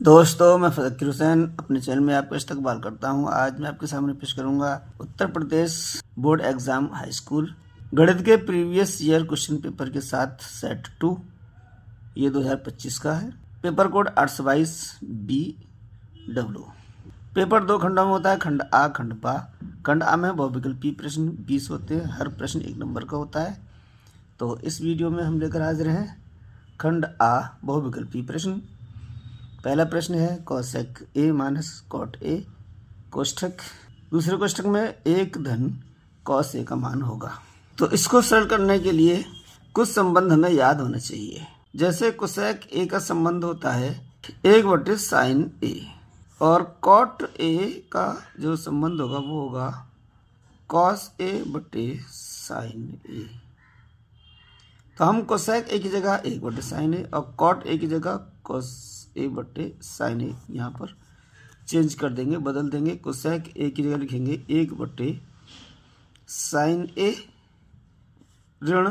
दोस्तों, मैं फ़ज़ल हुसैन अपने चैनल में आपका इस्तकबाल करता हूं। आज मैं आपके सामने पेश करूंगा Uttar Pradesh board exam high school गणित के प्रीवियस ईयर क्वेश्चन पेपर के साथ सेट 2, ये 2025 का है। Paper code 822BW। पेपर 2 खंडों में होता है, खंड आ, खंड बा। खंड आ में बहुविकल्पी प्रश्न 20 होते हैं, हर प्रश्न 1 नंबर का होता है। तो इस वीडियो में हम लेकर हाजिर हैं खंड आ बहुविकल्पी प्रश्न। पहला प्रश्न है cosec A minus cot A कोष्ठक। दूसरे कोष्ठक में 1 धन कॉस ए का मान होगा। तो इसको सरल करने के लिए कुछ संबंध हमें याद होना चाहिए। जैसे कोसेक ए का संबंध होता है 1 साइन ए, और कॉट ए का जो संबंध होगा वो होगा कॉस ए बटे साइन ए। तो हम कोसेक ए की जगह 1 साइन ए और कॉट ए की जगह कॉस ए बटे साइन ए यहाँ पर चेंज कर देंगे, बदल देंगे। कोसेक ए की जगह लिखेंगे 1 साइन ए ऋण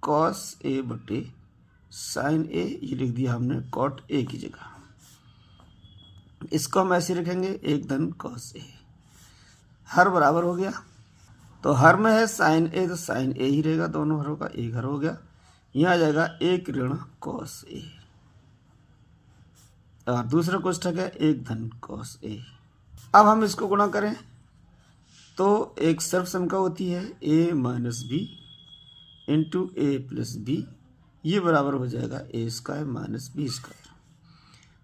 कॉस ए बटे साइन ए, ये लिख दिया हमने कॉट ए की जगह। इसको हम ऐसे लिखेंगे 1 धन कॉस ए। हर बराबर हो गया, तो हर में है साइन ए तो साइन ए ही रहेगा, दोनों हरों का 1 हर हो गया। यहाँ आ जाएगा 1 ऋण कॉस ए, और दूसरा कोष्ठक है 1 धन कॉस ए। अब हम इसको गुणा करें तो एक सर्वसंख्या होती है a minus B into A plus B, ये बराबर हो जाएगा A square minus B square.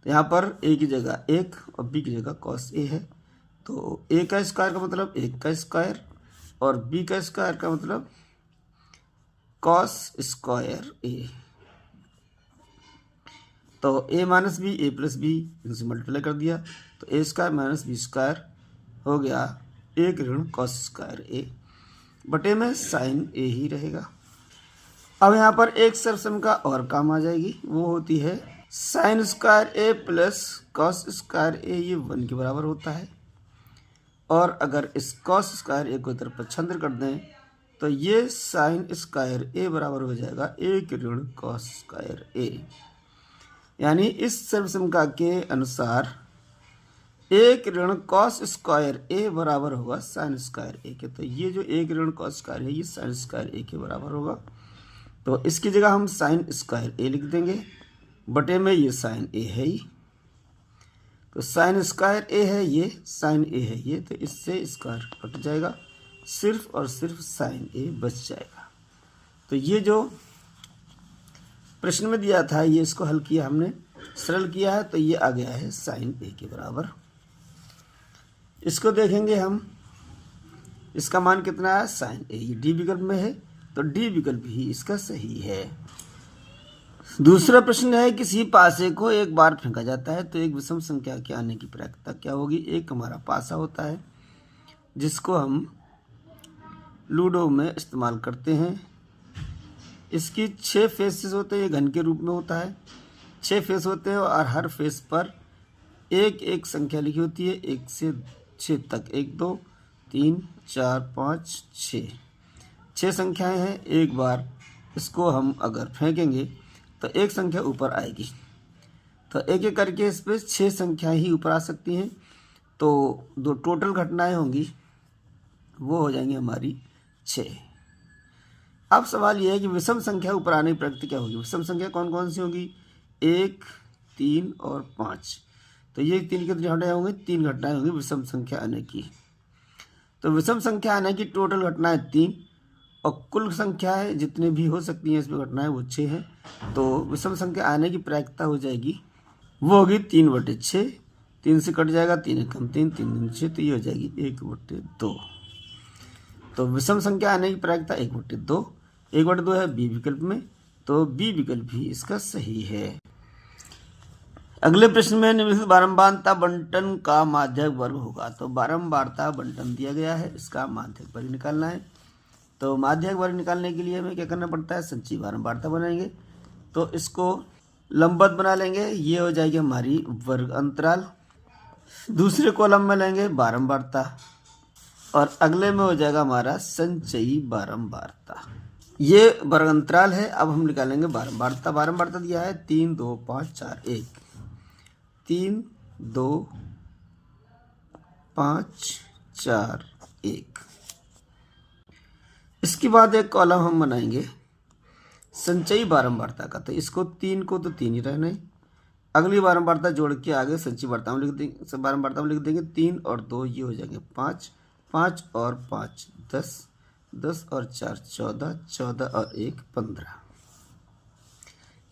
तो यहाँ पर a की जगह 1 और b की जगह कॉस ए है, तो a का स्क्वायर का मतलब 1 का स्क्वायर और b का स्क्वायर का मतलब कॉस स्क्वायर ए। तो a minus B A plus B इनसे मल्टीप्लाई कर दिया, तो A square minus B square हो गया 1 ऋण कॉस स्क्वायर ए बटे में साइन ए ही रहेगा। अब यहाँ पर एक सर्वसंख्या और काम आ जाएगी, वो होती है साइन स्क्वायर ए प्लस कॉस स्क्वायर ए, ये 1 के बराबर होता है। और अगर इस कॉस स्क्वायर ए को इधर पक्षांतर कर दें तो ये साइन स्क्वायर ए बराबर हो जाएगा 1 ऋण कॉस स्क्वायर ए। यानी इस सर्वसंख्या के अनुसार 1 ऋण कॉस स्क्वायर ए बराबर होगा साइन स्क्वायर ए के। तो ये जो 1 ऋण कॉस स्क्वायर है ये साइन स्क्वायर ए के बराबर होगा, तो इसकी जगह हम साइन स्क्वायर ए लिख देंगे, बटे में ये साइन ए है ही, तो साइन स्क्वायर ए है ये, साइन ए है ये, तो इससे स्क्वायर कट जाएगा, सिर्फ और सिर्फ साइन ए बच जाएगा। तो ये जो प्रश्न में दिया था ये इसको हल किया हमने, सरल किया है, तो ये आ गया है साइन ए के बराबर। इसको देखेंगे हम, इसका मान कितना है साइन ए, ये डी विकल्प में है, तो डी विकल्प ही इसका सही है। दूसरा प्रश्न है किसी पासे को एक बार फेंका जाता है तो एक विषम संख्या के आने की प्रायिकता क्या होगी। एक हमारा पासा होता है जिसको हम लूडो में इस्तेमाल करते हैं। इसकी 6 फेसेस होते हैं, ये घन के रूप में होता है, 6 फेस होते हैं और हर फेस पर एक एक संख्या लिखी होती है 1 से 6 तक, 1 2 3 4 5 6 संख्याएं हैं। एक बार इसको हम अगर फेंकेंगे तो एक संख्या ऊपर आएगी, तो एक एक करके इस पर 6 संख्याएं ही ऊपर आ सकती हैं, तो जो टोटल घटनाएं होंगी वो हो जाएंगी हमारी 6। अब सवाल यह है कि विषम संख्या ऊपर आने की प्रकृति क्या होगी। विषम संख्या कौन कौन सी होगी, 1 3 और 5, तो ये 3 की घटनाएं होंगी, 3 घटनाएं होंगी विषम संख्या आने की। तो विषम संख्या आने की टोटल घटनाएं 3 और कुल संख्या है जितने भी हो सकती हैं इसमें घटनाएं वो 6 हैं। तो विषम संख्या आने की प्रायिकता हो जाएगी, वो होगी 3/6, 3 से कट जाएगा, 3 कम 3, 3 दूनी 6, तो ये हो जाएगी 1/2। तो विषम संख्या आने की प्रायिकता 1/2, 1/2 है बी विकल्प में, तो बी विकल्प ही इसका सही है। अगले प्रश्न में निम्नलिखित बारंबारता बंटन का माध्यक वर्ग होगा। तो बारंबारता बंटन दिया गया है, इसका माध्यक वर्ग निकालना है। तो माध्यक वर्ग निकालने के लिए हमें क्या करना पड़ता है, संचयी बारंबारता बनाएंगे। तो इसको लंबवत बना लेंगे, ये हो जाएगी हमारी वर्ग अंतराल। दूसरे कॉलम में लेंगे बारंबारता और अगले में हो जाएगा हमारा संचयी बारंबारता। ये वर्ग अंतराल है। अब हम निकालेंगे बारंबारता। बारंबारता दिया है 3 2 5 4 1, 3 2 5 4 1। इसके बाद एक कॉलम हम बनाएंगे संचयी बारंबारता का। तो इसको 3 को तो 3 ही रहने, अगली बारंबारता जोड़ के आगे संचयी बारंबारता में लिख देंगे 3 और 2 ये हो जाएंगे 5, 5 और 5 10, 10 और 4 14, 14 और 1 15।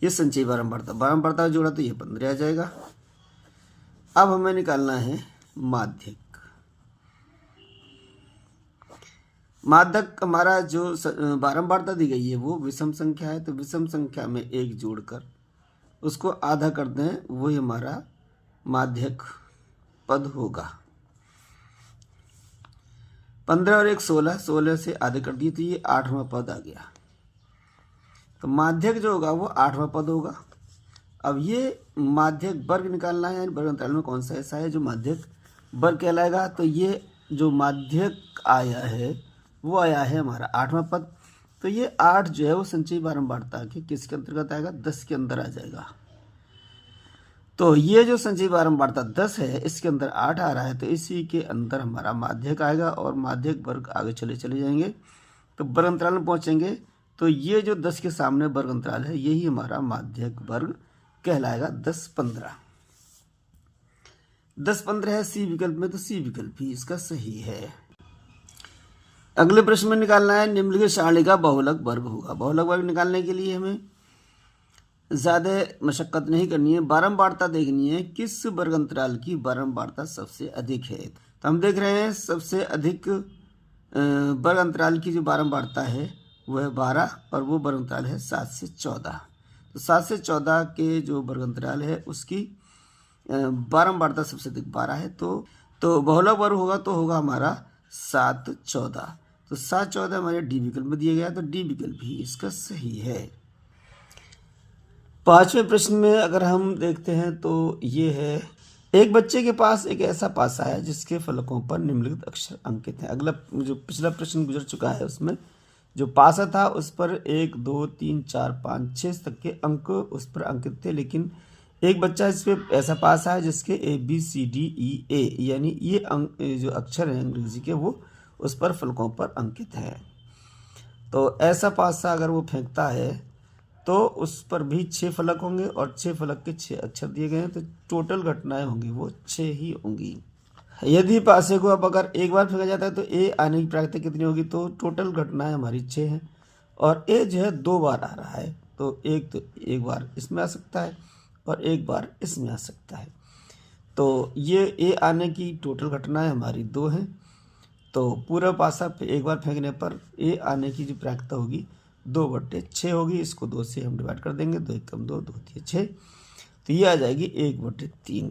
ये संचयी बारंबारता जोड़ा तो ये 15 आ जाएगा। अब हमें निकालना है माध्यक। माध्यक हमारा जो बारंबारता दी गई है वो विषम संख्या है, तो विषम संख्या में 1 जोड़कर उसको आधा कर दें, वही हमारा माध्यक पद होगा। 15 और 1 16, 16 से आधे कर दिए तो ये 8वां पद आ गया। तो माध्यक जो होगा वो 8वां पद होगा। अब ये माध्यक वर्ग निकालना है, यानी वर्ग अंतराल में कौन सा ऐसा है जो माध्यक वर्ग कहलाएगा। तो ये जो माध्यक आया है वो आया है हमारा 8वां पद। तो ये 8 जो है वो संचयी बारंबारता के किसके अंतर्गत आएगा, 10 के अंदर आ जाएगा। तो ये जो संचयी बारंबारता 10 है इसके अंदर 8 आ रहा है, तो इसी के अंदर हमारा माध्यक आएगा और माध्यक वर्ग आगे चले जाएंगे तो वर्ग अंतराल में पहुंचेंगे। तो ये जो 10 के सामने वर्ग अंतराल है यही हमारा माध्यक वर्ग कहलाएगा। 10 15, 10 15 है सी विकल्प में, तो सी विकल्प भी इसका सही है। अगले प्रश्न में निकालना है निम्नलिखित सारणी का बहुलक वर्ग होगा। बहुलक वर्ग निकालने के लिए हमें ज़्यादा मशक्कत नहीं करनी है, बारंबारता देखनी है किस वर्ग अंतराल की बारंबारता सबसे अधिक है। तो हम देख रहे हैं सबसे अधिक वर्ग अंतराल की जो बारंबारता है वो है 12 और वो वर्ग अंतराल है 7 से 14। तो 7 से 14 के जो वर्ग अंतराल है उसकी बारंबारता सबसे अधिक 12 है। तो बहुलक वर्ग होगा तो होगा हमारा 7 14। तो 7 14 हमारे डी विकल्प में दिया गया, तो डी विकल्प भी इसका सही है। 5वें प्रश्न में अगर हम देखते हैं तो ये है, एक बच्चे के पास एक ऐसा पासा है जिसके फलकों पर निम्नलिखित अक्षर अंकित हैं। अगला जो पिछला प्रश्न गुजर चुका है उसमें जो पासा था उस पर 1 2 3 4 5 6 तक के अंक उस पर अंकित थे, लेकिन एक बच्चा इस पे ऐसा पासा है जिसके ABCDEA यानी ये अंक जो अक्षर हैं अंग्रेजी के वो उस पर फलकों पर अंकित है। तो ऐसा पासा अगर वो फेंकता है तो उस पर भी 6 फलक होंगे और 6 फलक के 6 अक्षर दिए गए हैं, तो टोटल घटनाएं होंगी वो 6 ही होंगी। यदि पासे को अब अगर एक बार फेंका जाता है तो ए आने की प्रायिकता कितनी होगी, तो टोटल घटनाएं हमारी 6 हैं और ए जो है 2 बार आ रहा है, तो एक बार इसमें आ सकता है और एक बार इसमें आ सकता है। तो ये ए आने की टोटल घटनाएं हमारी 2 हैं। तो पूरा पासा एक बार फेंकने पर ए आने की जो प्रायिकता होगी 2/6 होगी। इसको 2 से हम डिवाइड कर देंगे, 2 1 2 2 3 6, तो ये आ जाएगी 1/3।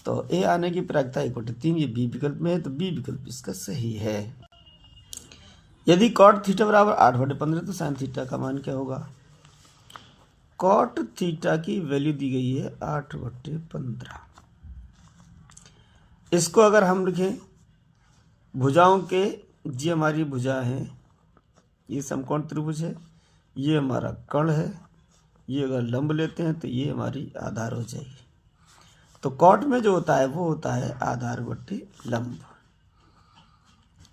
तो ए आने की प्रायिकता 1/3, ये बी विकल्प में है, तो बी विकल्प इसका सही है। यदि कॉट थीटा बराबर 8/15 तो साइन थीटा का मान क्या होगा। कॉट थीटा की वैल्यू दी गई है 8/15। इसको अगर हम लिखें भुजाओं के, जी हमारी भुजा है, ये समकोण त्रिभुज है, ये हमारा कर्ण है, ये अगर लंब लेते हैं तो ये हमारी आधार हो जाएगी। तो कॉट में जो होता है वो होता है आधार बट्टे लंब।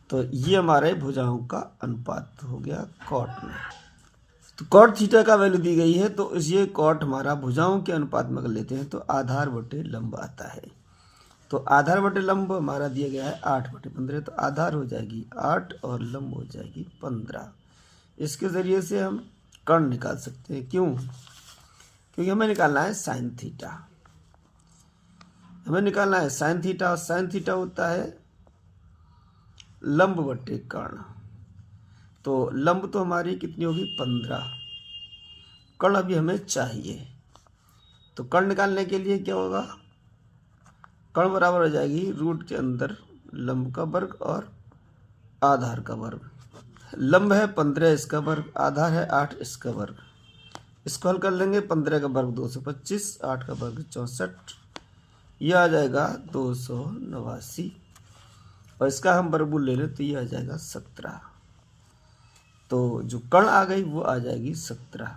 तो ये हमारे भुजाओं का अनुपात हो गया कॉट में। तो कॉट थीटा का वैल्यू दी गई है, तो ये कॉट हमारा भुजाओं के अनुपात में अगर लेते हैं तो आधार बटे लंब आता है। तो आधार बटे लंब हमारा दिया गया है 8/15, तो आधार हो जाएगी 8 और लंब हो जाएगी 15। इसके ज़रिए से हम कर्ण निकाल सकते हैं। क्यों? क्योंकि हमें निकालना है साइन थीटा। हमें निकालना है साइन थीटा, और साइन थीटा होता है लंब बटे कर्ण। तो लंब तो हमारी कितनी होगी 15, कर्ण अभी हमें चाहिए। तो कर्ण निकालने के लिए क्या होगा, कर्ण बराबर हो जाएगी रूट के अंदर लंब का वर्ग और आधार का वर्ग। लंब है 15 इसका वर्ग, आधार है 8 इसका वर्ग। इसको हल कर लेंगे, 15 का वर्ग 225, 8 का वर्ग 64, यह आ जाएगा 289, और इसका हम वर्गमूल ले लें तो यह आ जाएगा 17। तो जो कर्ण आ गई वो आ जाएगी 17।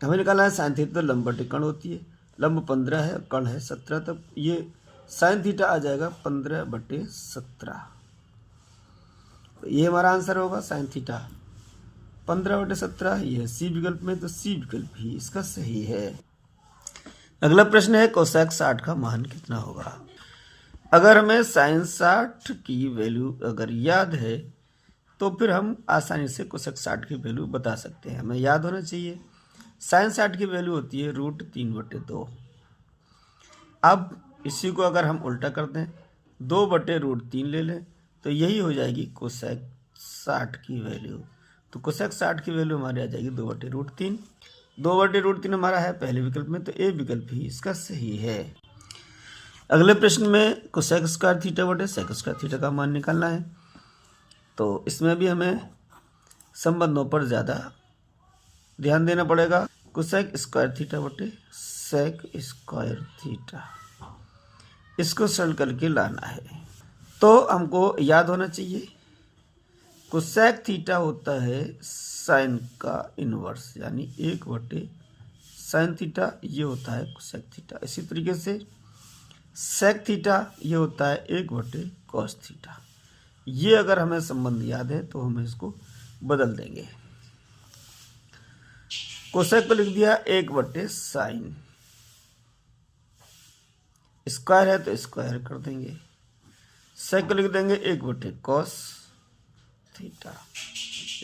हमें निकालना है साइन थीटा, तो लंब बटे कर्ण होती है। लंब 15 है, कर्ण है 17, तब ये साइन थीटा आ जाएगा 15/17। तो ये हमारा आंसर होगा साइन थीटा 15/17। ये सी विकल्प में, तो सी विकल्प ही इसका सही है। अगला प्रश्न है कोसेक 60 का मान कितना होगा। अगर हमें साइन 60 की वैल्यू अगर याद है तो फिर हम आसानी से कोसेक 60 की वैल्यू बता सकते हैं। हमें याद होना चाहिए साइन 60 की वैल्यू होती है √3/2। अब इसी को अगर हम उल्टा कर दें 2/√3 ले लें तो यही हो जाएगी कोसेक 60 की वैल्यू। तो कोसेक 60 की वैल्यू हमारी आ जाएगी 2/√3। 2/√3 हमारा है पहले विकल्प में, तो ए विकल्प ही इसका सही है। अगले प्रश्न में कोसेक स्क्वायर थीटा बटे सेक स्क्वायर थीटा का मान निकालना है। तो इसमें भी हमें संबंधों पर ज़्यादा ध्यान देना पड़ेगा। कोसेक स्क्वायर थीटा बटे सेक स्क्वायर थीटा, इसको सरल करके लाना है। तो हमको याद होना चाहिए कोसेक थीटा होता है साइन का इनवर्स, यानी 1/साइन थीटा, ये होता है कोसेक थीटा। इसी तरीके से सेक थीटा ये होता है 1/कॉस थीटा। ये अगर हमें संबंध याद है तो हम इसको बदल देंगे। कोसेक को लिख दिया 1/साइन, स्क्वायर है तो स्क्वायर कर देंगे, सेक को लिख देंगे 1/कॉस थीटा,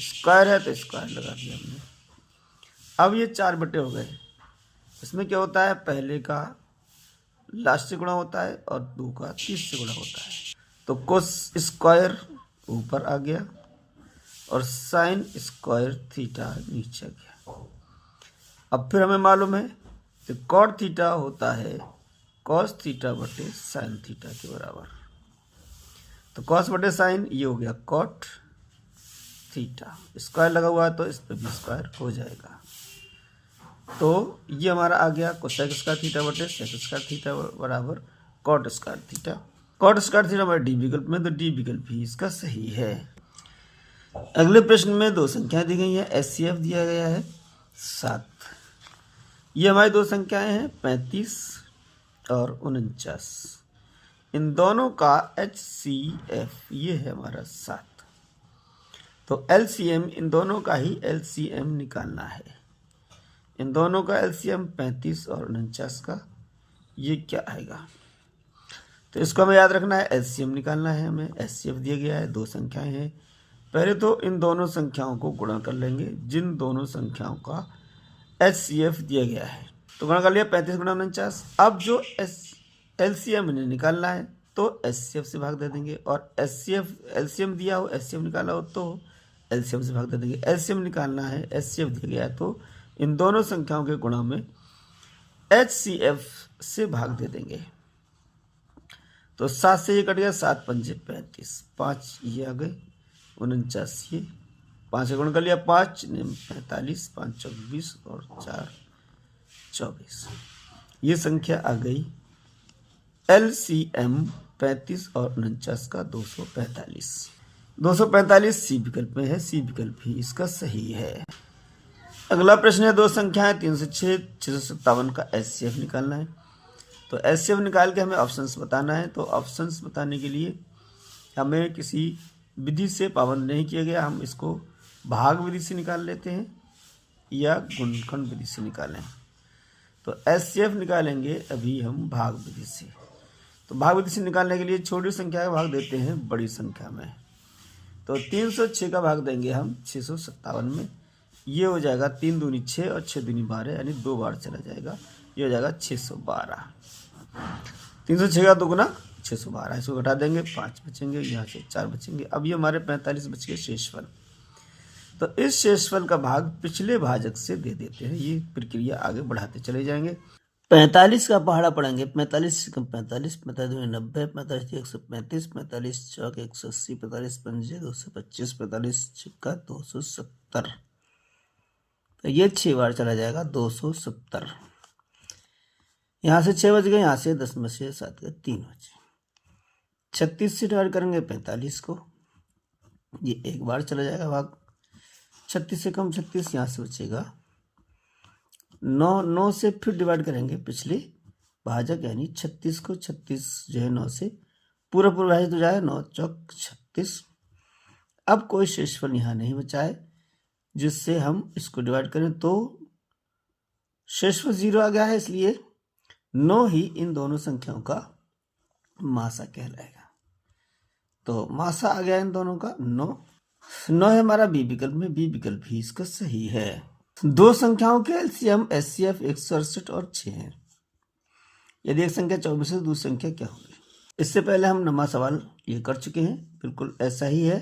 स्क्वायर है तो स्क्वायर लगा दिया हमने। अब ये 4 हो गए। इसमें क्या होता है, पहले का लास्ट से गुणा होता है और 2 का 30 से गुणा होता है। तो कोस स्क्वायर ऊपर आ गया और साइन स्क्वायर थीटा नीचे आ गया। अब फिर हमें मालूम है कि कॉट थीटा होता है कॉस थीटा बटे साइन थीटा के बराबर। तो कॉस बटे साइन ये हो गया कॉट थीटा, स्क्वायर लगा हुआ है तो इस पर भी स्क्वायर हो जाएगा। तो ये हमारा आ गया कोसेक स्क्वायर थीटा बटे सेक स्क्वायर थीटा बराबर cot square theta. Cot square theta हमारे डी विकल्प में, तो डी विकल्प भी इसका सही है। अगले प्रश्न में 2 संख्याएं दी गई हैं, एचसीएफ दिया गया है 7। ये हमारी 2 संख्याएं हैं 35 और 49। इन दोनों का एचसीएफ ये है हमारा 7। तो एलसीएम, इन दोनों का ही एलसीएम निकालना है। इन दोनों का एलसीएम 35 और 49 का ये क्या आएगा। तो इसको हमें याद रखना है, एलसीएम निकालना है हमें। एचसीएफ दिया गया है, 2 संख्याएं हैं। पहले तो इन दोनों संख्याओं को गुणा कर लेंगे जिन दोनों संख्याओं का एचसीएफ दिया गया है। तो गुणा कर लिया 35 × 49। अब जो एलसीएम इन्हें निकालना है तो एचसीएफ से भाग दे देंगे, और एचसीएफ एलसीएम दिया हो, एचसीएफ निकाला हो तो एलसीएम से भाग दे देंगे। एलसीएम निकालना है, एचसीएफ दिया गया है तो इन दोनों संख्याओं के गुणा में एचसीएफ से भाग दे देंगे। तो 7 से ये कट गया, 7 × 5 = 35, 5 ये आ गए, 49 ये, 5 से गुण कर लिया, 5 × 45, 5 × 24 और 4 = 24। ये संख्या आ गई एलसीएम 35 और 49 का 245। 245 सी विकल्प में है, सी विकल्प ही इसका सही है। अगला प्रश्न है 2 संख्याएं 3 से 6, 657 का एचसीएफ निकालना है। तो एचसीएफ निकाल के हमें ऑप्शंस बताना है। तो ऑप्शंस बताने के लिए हमें किसी विधि से पाबंद नहीं किया गया, हम इसको भाग विधि से निकाल लेते हैं या गुणनखंड विधि से निकालें। तो एचसीएफ निकालेंगे अभी हम भाग विधि से। तो भाग विधि से निकालने के लिए छोटी संख्या का भाग देते हैं बड़ी संख्या में। तो 306 का भाग देंगे हम 657 में। ये हो जाएगा 3 दूनी 6 और 6 दूनी 12, यानी 2 बार चला जाएगा। ये हो जाएगा 612। 306 का 2 गुना 612, इसको घटा देंगे 5 बचेंगे, यहाँ से 4 बचेंगे। अब ये हमारे 45 बच गए शेषफल। तो इस शेषफल का भाग पिछले भाजक से दे देते हैं। ये प्रक्रिया आगे बढ़ाते चले जाएंगे। 45 का पहाड़ा पढ़ेंगे, 45 से कम 45, 45 दूनी 90, 45 135, 45 चौक 180, 45 पंजे 225, 45 छक्का 270। तो ये 6 बार चला जाएगा 270। यहाँ से 6 बच गए, यहाँ से 10 में से 7 गए, 3 बचे। 36 से डिवाइड करेंगे 45 को, ये 1 बार चला जाएगा भाग। 36 से कम 36, यहाँ से बचेगा 9 से फिर डिवाइड करेंगे पिछले भाजक, यानी 36 को 36 जो है 9 से पूरा विभाजित हो जाए, 9 चौक 36। अब कोई शेषफल यहाँ नहीं बचा है जिससे हम इसको डिवाइड करें तो शेषफल 0 आ गया है, इसलिए 9 ही इन दोनों संख्याओं का मासा कहलाएगा। तो मासा आ गया इन दोनों का 9 है हमारा बी विकल्प में, बी विकल्प भी इसका सही है। दो संख्याओं के एलसीएम एचसीएफ 168 और 6 है। यदि एक संख्या 24 है तो दूसरी संख्या क्या होगी? इससे पहले हम नमा सवाल ये कर चुके हैं, बिल्कुल ऐसा ही है।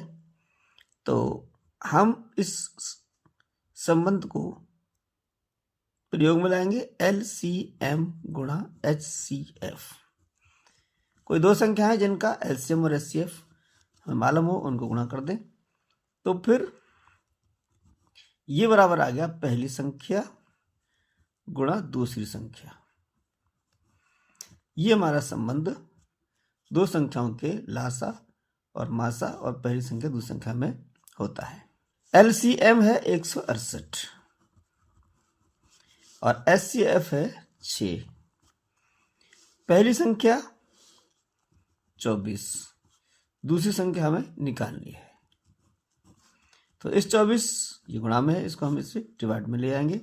तो हम इस संबंध को प्रयोग में लाएंगे, एलसीएम गुणा एचसीएफ। कोई दो संख्या है जिनका एलसीएम और एचसीएफ हमें मालूम हो, उनको गुणा कर दें तो फिर ये बराबर आ गया पहली संख्या गुणा दूसरी संख्या। ये हमारा संबंध दो संख्याओं के लासा और मासा और पहली संख्या दूसरी संख्या में होता है। एलसीएम है 168 और एचसीएफ है 6। पहली संख्या 24, दूसरी संख्या हमें निकालनी है। तो इस 24 ये गुणा में है, इसको हम इससे डिवाइड में ले आएंगे।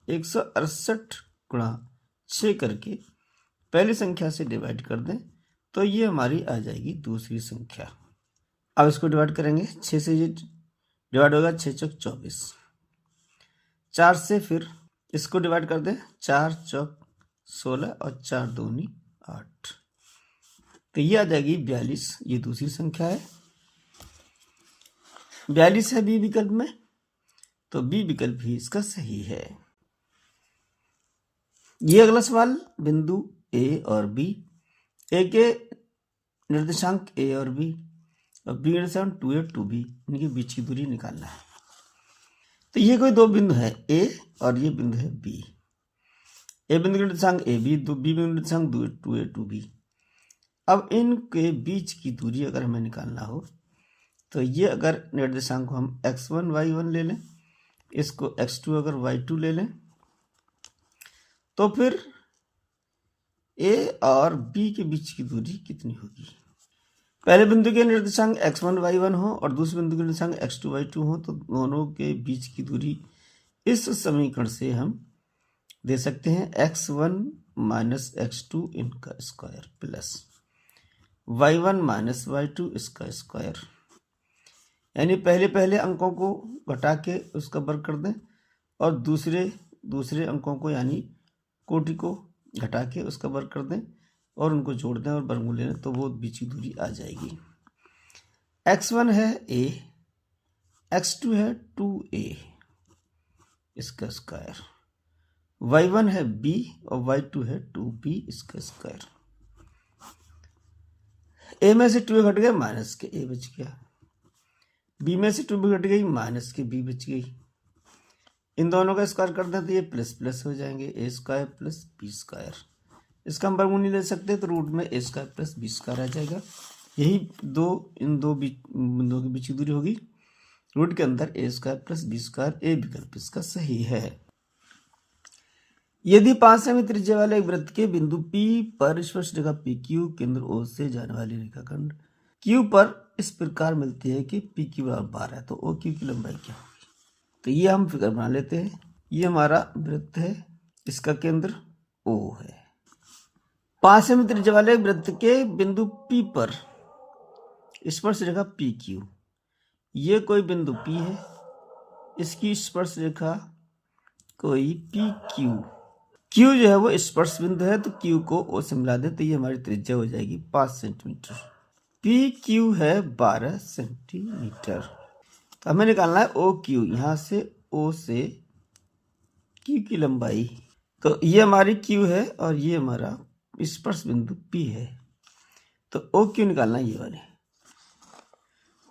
168 गुणा 6 करके पहली संख्या से डिवाइड कर दें तो ये हमारी आ जाएगी दूसरी संख्या। अब इसको डिवाइड करेंगे, 6 से ये डिवाइड होगा, 6 चौक 24। 4 से फिर इसको डिवाइड कर दें, 4 चौक 16 और 4 दूनी 8। तो ये आ जाएगी 42, ये दूसरी संख्या है। 42 है बी विकल्प में, तो बी विकल्प भी इसका सही है। ये अगला सवाल बिंदु ए और बी, ए के निर्देशांक ए और बी और बी निर्देशांक 2a 2b, इनके बीच की दूरी निकालना है। तो ये कोई दो बिंदु है ए और ये बिंदु है बी। ए बिंदु के निर्देशांक ए बी, बी बिंदु निर्देशांक 2a 2b। अब इनके बीच की दूरी अगर हमें निकालना हो तो ये अगर निर्देशांक को हम x1 y1 ले लें, इसको x2 अगर y2 ले लें, तो फिर a और b के बीच की दूरी कितनी होगी? पहले बिंदु के निर्देशांक x1 y1 हो और दूसरे बिंदु के निर्देशांक x2 y2 हो तो दोनों के बीच की दूरी इस समीकरण से हम दे सकते हैं, x1 माइनस x2 इनका square plus y1 minus y2 इसका स्क्वायर। यानी पहले अंकों को घटा के उसका वर्ग कर दें और दूसरे अंकों को यानी कोटि को घटा के उसका वर्ग कर दें और उनको जोड़ दें और वर्गमूल लें तो वो बीच की दूरी आ जाएगी। x1 है a, x2 है 2a इसका स्क्वायर, y1 है b और y2 है 2b इसका स्क्वायर। a में से 2 घट गए, माइनस के a बच गया। b में से 2b घट गई, माइनस के b बच गई। इन दोनों का स्क्वायर कर दें तो ये प्लस प्लस हो जाएंगे, a square plus b square. इसका हम वर्गमूल नहीं ले सकते तो रूट में a square plus b square आ जाएगा। यही इन दो बिंदुओं के बीच की दूरी होगी। रूट के अंदर a square plus b square, a विकल्प इसका सही है। यदि 5 सेमी त्रिज्या वाले एक वृत्त के बिंदु P पर स्पर्श रेखा PQ केंद्र O से जाने वाली रेखाखंड Q पर इस प्रकार मिलती है कि PQ बराबर 12 है तो OQ की लंबाई क्या होगी? तो ये हम फिगर बना लेते हैं। ये हमारा वृत्त है, इसका केंद्र O है। 5 सेमी त्रिज्या वाले वृत्त के बिंदु P पर स्पर्श रेखा PQ, ये कोई बिंदु P है, इसकी स्पर्श रेखा कोई PQ, Q जो है वो स्पर्श बिंदु है तो Q को O से मिला दे तो ये हमारी त्रिज्या हो जाएगी 5 सेंटीमीटर। PQ है 12 सेंटीमीटर। तो हमें निकालना है OQ, यहाँ से O से Q की लंबाई। तो ये हमारी Q है और ये हमारा स्पर्श बिंदु P है, तो OQ निकालना है ये वाले।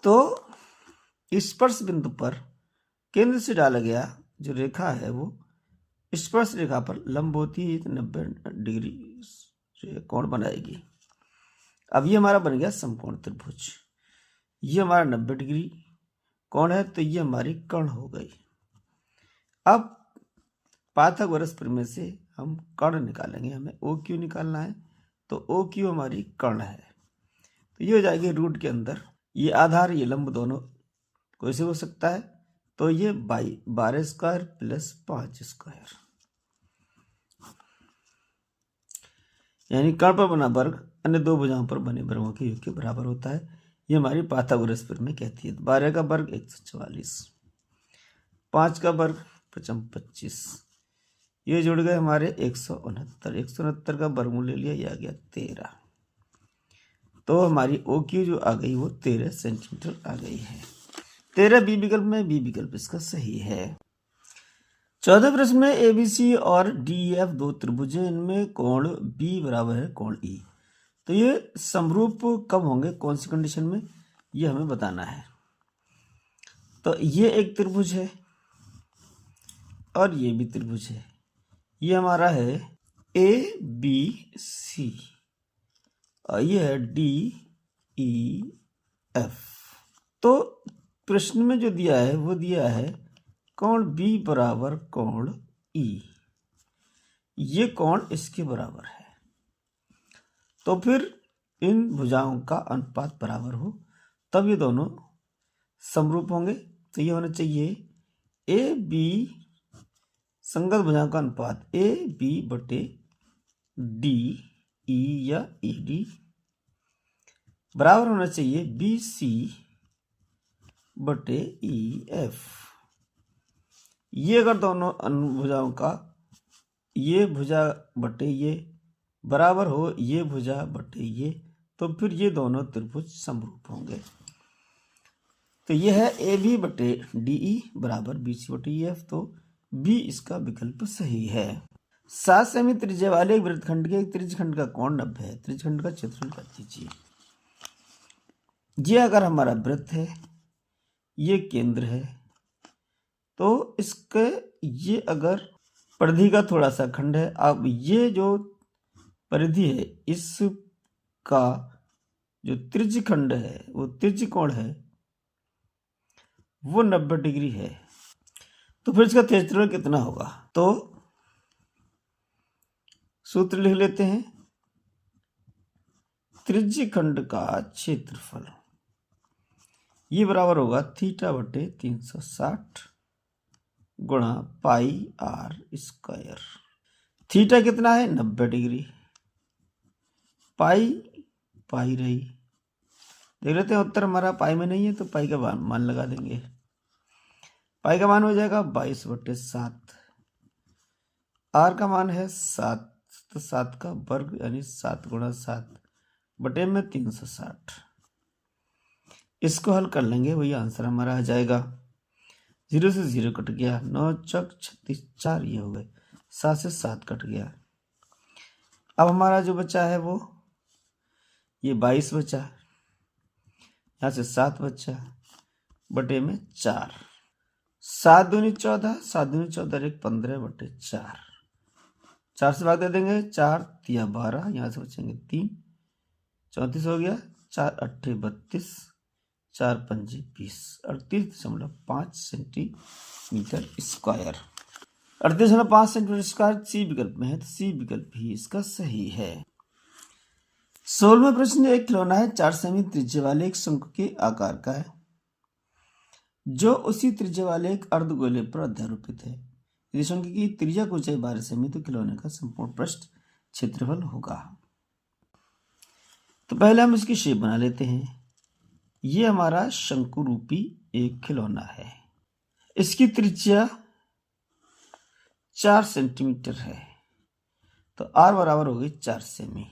तो स्पर्श बिंदु पर केंद्र से डाला गया जो रेखा है वो स्पर्श रेखा पर लंब होती है, 90 डिग्री से कोण बनाएगी। अब ये हमारा बन गया समकोण त्रिभुज। ये हमारा 90 डिग्री कोण है तो ये हमारी कर्ण हो गई। अब पाइथागोरस प्रमेय से हम कर्ण निकालेंगे। हमें ओ क्यू निकालना है, तो ओ क्यू हमारी कर्ण है। तो ये हो जाएगी रूट के अंदर, ये आधार ये लंब दोनों कैसे हो सकता है, तो ये 12 स्क्वायर प्लस 5 स्क्वायर, यानी कर्ण पर बना वर्ग अन्य दो भुजाओं पर बने वर्गों के योग के बराबर होता है। ये हमारी पाइथागोरस प्रमेय कहती है। 12 का वर्ग 144, 5 का वर्ग 25, ये जुड़ गए हमारे 169। 169 का वर्गमूल ले लिया, ये आ गया 13। तो हमारी ओ क्यू जो आ गई वो 13 सेंटीमीटर आ गई है। 13 बी विकल्प में, बी विकल्प इसका सही है। 14 प्रश्न में एबीसी और डीएफ दो त्रिभुज हैं, इनमें कोण बी बराबर है कोण ई। तो ये समरूप कब होंगे, कौन सी कंडीशन में, ये हमें बताना है। तो ये एक त्रिभुज है और ये भी त्रिभुज है। ये हमारा है ए बी सी और ये है डी ई एफ। तो प्रश्न में जो दिया है वो दिया है कोण बी बराबर कोण ई, ये कोण इसके बराबर है। तो फिर इन भुजाओं का अनुपात बराबर हो तब ये दोनों समरूप होंगे। तो ये होना चाहिए ए बी संगत भुजाओं का अनुपात ए बी बटे डी ई या ई डी बराबर होना चाहिए बी सी बटे ई एफ। ये अगर दोनों भुजाओं का ये भुजा बटे ये बराबर हो ये भुजा बटे ये, तो फिर ये दोनों त्रिभुज समरूप होंगे। तो ये है ए बी बटे डी ई बराबर बी सी बटे ई एफ। तो बी इसका विकल्प सही है। 7 सेमी त्रिज्या वाले एक वृत्तखंड के एक त्रिज्यखंड का कोण 90 है। त्रिज्यखंड का क्षेत्रफल कर दीजिए। ये अगर हमारा वृत्त है, ये केंद्र है, तो इसके ये अगर परिधि का थोड़ा सा खंड है, अब ये जो परिधि है इसका जो त्रिज्यखंड है वो त्रिज्यकोण है वो 90 डिग्री है। तो फिर इसका क्षेत्रफल कितना होगा, तो सूत्र लिख लेते हैं। त्रिज्यखंड का क्षेत्रफल ये बराबर होगा थीटा बटे 360 गुणा पाई आर स्क्वायर। थीटा कितना है 90 डिग्री, पाई पाई रही, देख लेते हैं उत्तर हमारा पाई में नहीं है तो पाई का मान लगा देंगे। पाई का मान हो जाएगा 22/7, आर का मान है 7, तो 7 का वर्ग यानी 7 गुणा 7 बटे में 360। इसको हल कर लेंगे, वही आंसर हमारा आ जाएगा। 0 से 0 कट गया, 9 चौक 36, 4 ये हो गए, 7 से 7 कट गया। अब हमारा जो बचा है वो ये 22 बचा, यहाँ से 7 बचा बटे में 4, 7 दूनी 14, 7 दूनी 14 1 15 बटे 4, 4 से भाग दे देंगे, 4 तिया 12, यहाँ से बचेंगे 3, 34 हो गया, 4 अट्ठे 32, 4 पंजे 20, 38.5 सेंटीमीटर स्क्वायर। 38.5 सेंटीमीटर स्क्वायर सी विकल्प में है, तो सी विकल्प भी इसका सही है। 16वां प्रश्न एक खिलौना है 4 सेमी त्रिज्या वाले एक शंकु के आकार का है जो उसी त्रिज्या वाले एक अर्धगोले पर अध्यारोपित है। यदि शंकु की त्रिज्या को ऊंचाई 12 सेमी तो खिलौने का संपूर्ण पृष्ठ क्षेत्रफल होगा। तो पहले हम इसकी शेप बना लेते हैं। ये हमारा शंकु रूपी एक खिलौना है, इसकी त्रिज्या 4 सेंटीमीटर है, तो आर बराबर होगी 4 सेमी।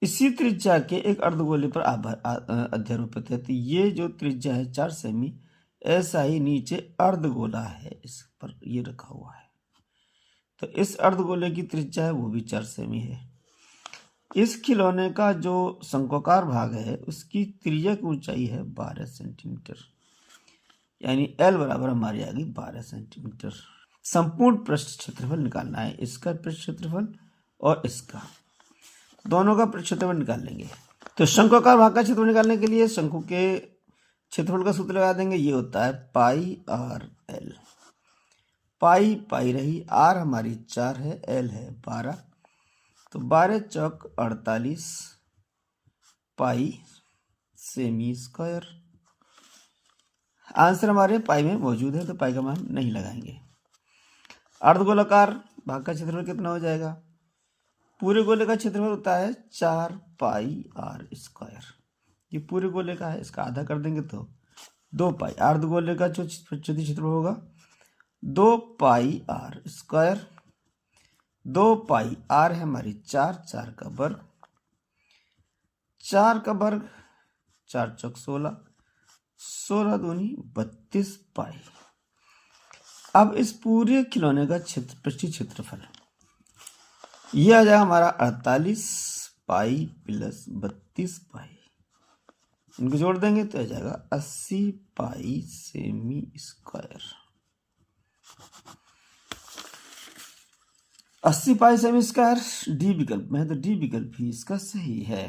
इसी त्रिज्या के एक अर्धगोले पर अध्यारोपित है, तो ये जो त्रिज्या है 4 सेमी, ऐसा ही नीचे अर्धगोला है इस पर ये रखा हुआ है, तो इस अर्धगोले की त्रिज्या है वो भी 4 सेमी है। इस खिलौने का जो शंक्वाकार भाग है उसकी त्रिज्या की ऊंचाई है 12 सेंटीमीटर, यानी एल बराबर हमारी आ गई 12 सेंटीमीटर। संपूर्ण पृष्ठ क्षेत्रफल निकालना है, इसका पृष्ठ क्षेत्रफल और इसका, दोनों का पृष्ठ क्षेत्रफल निकाल लेंगे। तो शंक्वाकार भाग का क्षेत्रफल निकालने के लिए शंकु के क्षेत्रफल का सूत्र लगा देंगे, ये होता है पाई आर एल। पाई पाई रही, आर हमारी 4 है, एल है 12, तो 12 चौक 48 पाई सेमी स्क्वायर। आंसर हमारे पाई में मौजूद है तो पाई का मान नहीं लगाएंगे। अर्धगोलाकार भाग का क्षेत्रफल कितना हो जाएगा? पूरे गोले का क्षेत्रफल होता है 4 पाई आर स्क्वायर। ये पूरे गोले का है, इसका आधा कर देंगे तो 2 पाई। अर्धगोले का जो क्षेत्रफल होगा 2 पाई आर स्क्वायर। 2 पाई आर है हमारी 4, 4 का वर्ग, 4 का वर्ग 4 चौक 16, 16 दूनी 32 पाई। अब इस पूरे खिलौने का पृष्ठीय क्षेत्रफल ये आ जाएगा हमारा 48 पाई प्लस 32 पाई। इनको जोड़ देंगे तो आ जाएगा 80 पाई सेमी स्क्वायर। 80 पाई सेमी स्क्वायर डी विकल्प में है तो डी विकल्प भी इसका सही है।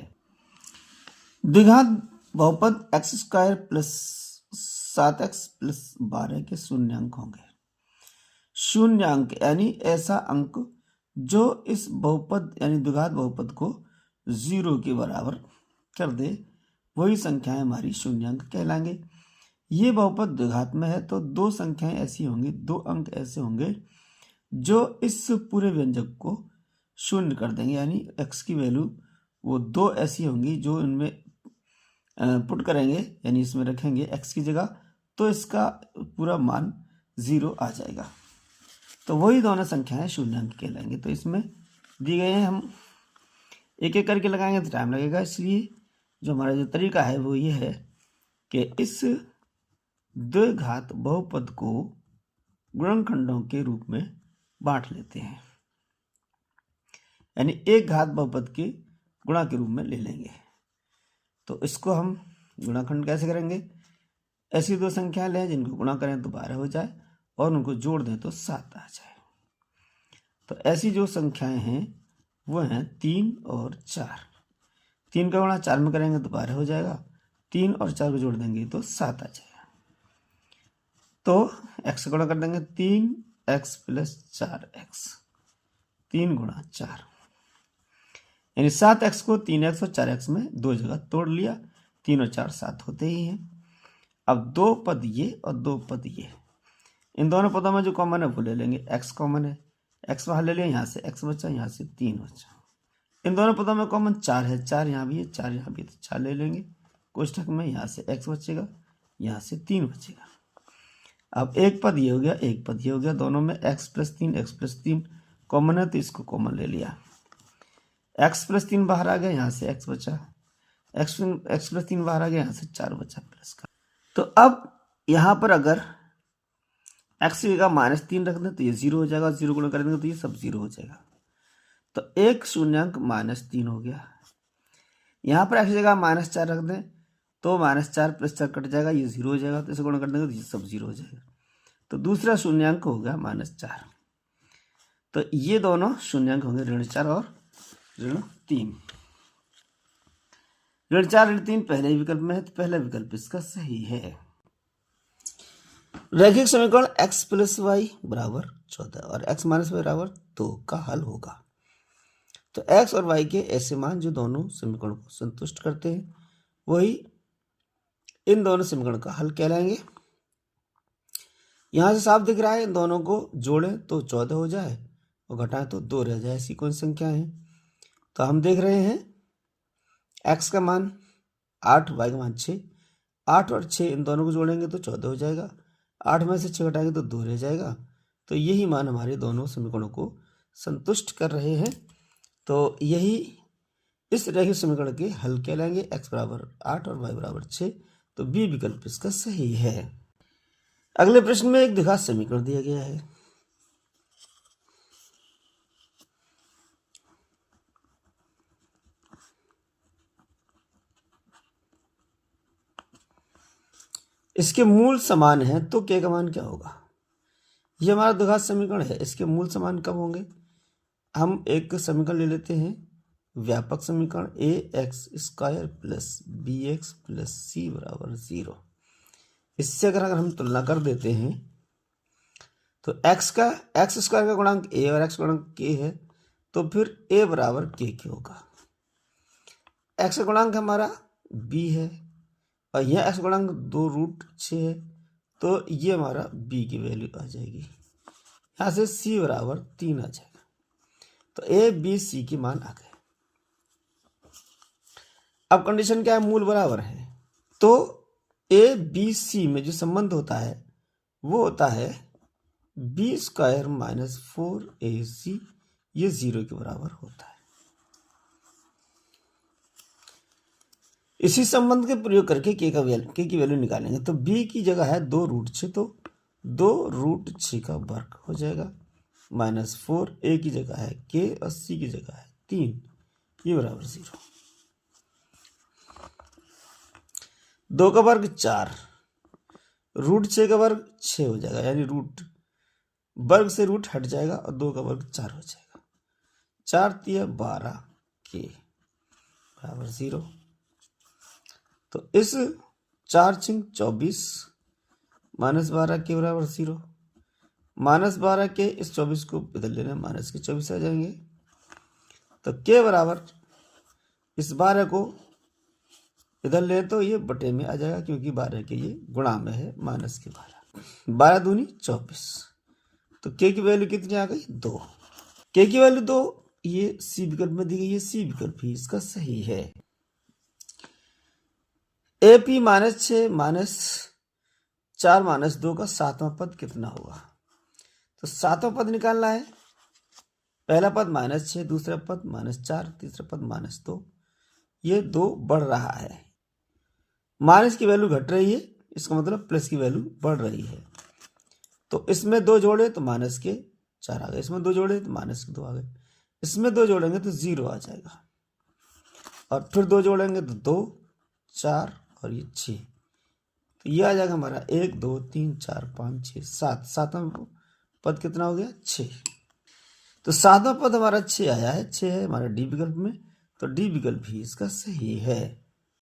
द्विघात बहुपद x square plus 7x plus 12 के शून्यांक होंगे। शून्यांक यानी ऐसा अंक जो इस बहुपद यानी द्विघात बहुपद को 0 के बराबर कर दे, वही संख्याएं हमारी शून्यांक कहलाएंगे। ये बहुपद द्विघात में है तो दो संख्याएं ऐसी होंगी, दो अंक ऐसे होंगे जो इस पूरे व्यंजक को शून्य कर देंगे, यानी x की वैल्यू वो दो ऐसी होंगी जो इनमें पुट करेंगे, यानी इसमें रखेंगे x की जगह, तो इसका पूरा मान 0 आ जाएगा। तो वही दोनों संख्याएं शून्यांक कहलाएंगे। तो इसमें दी गए हैं, हम एक एक करके लगाएंगे तो टाइम लगेगा, इसलिए जो हमारा जो तरीका है वो ये है कि इस द्विघात बहुपद को गुणनखंडों के रूप में बांट लेते हैं, यानी एक घात बहुपद के गुणा के रूप में ले लेंगे। तो इसको हम गुणाखंड कैसे करेंगे? ऐसी दो संख्या लें जिनको गुणा करें तो 12 हो जाए और उनको जोड़ दें तो 7 आ जाए। तो ऐसी जो संख्याएं हैं वो हैं 3 और 4। 3 का गुणा 4 में करेंगे तो 12 हो जाएगा, 3 और 4 को जोड़ देंगे तो 7 आ जाएगा। तो x का गुणा कर देंगे 3x प्लस 4x, 3 गुणा 4, यानी 7x को 3x और 4x में दो जगह तोड़ लिया, 3 और 4 7 होते ही हैं। अब दो पद ये और दो पद ये, इन दोनों पदों में जो कॉमन है वो ले लेंगे। x कॉमन है, x बाहर ले लिया, यहाँ से x बचा, यहाँ से 3 बचा। इन दोनों पदों में कॉमन 4 है, 4 यहाँ भी है, 4 यहाँ भी है, तो 4 ले लेंगे कोष्ठक में, यहाँ से x बचेगा, यहाँ से 3 बचेगा। अब एक पद ये हो गया, एक पद ये हो गया, दोनों में x प्लस 3 कॉमन है तो इसको कॉमन ले लिया। x प्लस 3 बाहर आ गया, यहाँ से x बचा, x प्लस 3 बाहर आ गया, यहाँ से 4 बचा प्लस का। तो अब यहाँ पर अगर x की जगह -3 रख दें तो ये 0 हो जाएगा, 0 गुणा कर देंगे तो ये सब 0 हो जाएगा। तो एक शून्यांक -3 हो गया। यहाँ पर x की जगह -4 रख दें तो -4 प्लस 4 कट जाएगा, ये 0 हो जाएगा, तो इसे गुणा कर देंगे तो ये सब 0 हो जाएगा। तो दूसरा शून्यांक हो गया -4। तो ये दोनों शून्यांक होंगे ऋण 4 और ऋण 3। ऋण 4 ऋण 3 पहले ही विकल्प में है तो पहला विकल्प इसका सही है। रैखिक समीकरण x प्लस वाई बराबर 14 और x माइनस वाई बराबर 2 का हल होगा। तो x और y के ऐसे मान जो दोनों समीकरणों को संतुष्ट करते हैं वही इन दोनों समीकरण का हल कहलाएंगे। यहां से साफ दिख रहा है, इन दोनों को जोड़ें तो 14 हो जाए और घटाएं तो 2 रह जाए, ऐसी कौन संख्या है? तो हम देख रहे हैं x का मान 8, y का मान 6, 8 और 6 इन दोनों को जोड़ेंगे तो 14 हो जाएगा, 8 में से 6 घटाएंगे तो 2 रह जाएगा। तो यही मान हमारे दोनों समीकरणों को संतुष्ट कर रहे हैं। तो यही इस रैखिक समीकरण के हल कहलाएंगे, x बराबर 8 और y बराबर 6। तो बी विकल्प इसका सही है। अगले प्रश्न में एक द्विघात समीकरण दिया गया है। इसके मूल समान है तो k का मान क्या होगा? ये हमारा द्विघात समीकरण है, इसके मूल समान कब होंगे? हम एक समीकरण ले लेते हैं, व्यापक समीकरण ax² plus bx plus c बराबर 0। इससे अगर हम तुलना कर देते हैं तो एक्स स्क्वायर का गुणांक ए और एक्स गुणांक के है, तो फिर ए बराबर के होगा। एक्स का गुणांक हमारा बी है और यह एक्स गुणांक 2√6 है, तो ये हमारा बी की वैल्यू आ जाएगी। यहाँ से सी बराबर 3 आ जाएगा। तो ए बी सी की मान आ गए। अब कंडीशन क्या है, मूल बराबर है, तो ए बी सी में जो संबंध होता है वो होता है बी स्क्वायर माइनस 4ac, ये 0 के बराबर होता है। इसी संबंध के प्रयोग करके के की वैल्यू निकालेंगे। तो b की जगह है 2√6, तो 2√6 का वर्ग हो जाएगा माइनस 4, a की जगह है k और c की जगह है 3, ये बराबर 0। 2 का वर्ग 4, √6 का वर्ग 6 हो जाएगा, यानी वर्ग से रूट हट जाएगा और 2 का वर्ग 4 हो जाएगा। 4 तिया 12 के बराबर 0। तो इस 4 × 24 माइनस 12 के बराबर 0। माइनस 12 के इस 24 को बदल लेना, माइनस के 24 आ जाएंगे। तो के बराबर इस 12 को इधर ले तो ये बटे में आ जाएगा, क्योंकि 12 के ये गुणा में है, माइनस के 12 दूनी 24। तो के की वैल्यू कितनी आ गई, 2। के की वैल्यू 2 ये सी विकल्प में दी गई है, सी विकल्प भी इसका सही है। ए पी -6 -4 -2 का 7वां पद कितना होगा। तो 7वां पद निकालना है। पहला पद -6, दूसरा पद -4, तीसरा पद -2। ये 2 बढ़ रहा है, माइनस की वैल्यू घट रही है, इसका मतलब प्लस की वैल्यू बढ़ रही है। तो इसमें 2 जोड़े तो माइनस के 4 आ गए, इसमें 2 जोड़े तो माइनस के 2 आ गए, इसमें 2 जोड़ेंगे तो 0 आ जाएगा, और फिर 2 जोड़ेंगे तो 2, 4 और ये 6। तो ये आ जाएगा हमारा 1 2 3 4 5 6 7। 7वां पद कितना हो गया, 6। तो 7वां पद हमारा 6 आया है, 6 है हमारा डी विकल्प में, तो डी विकल्प भी इसका सही है।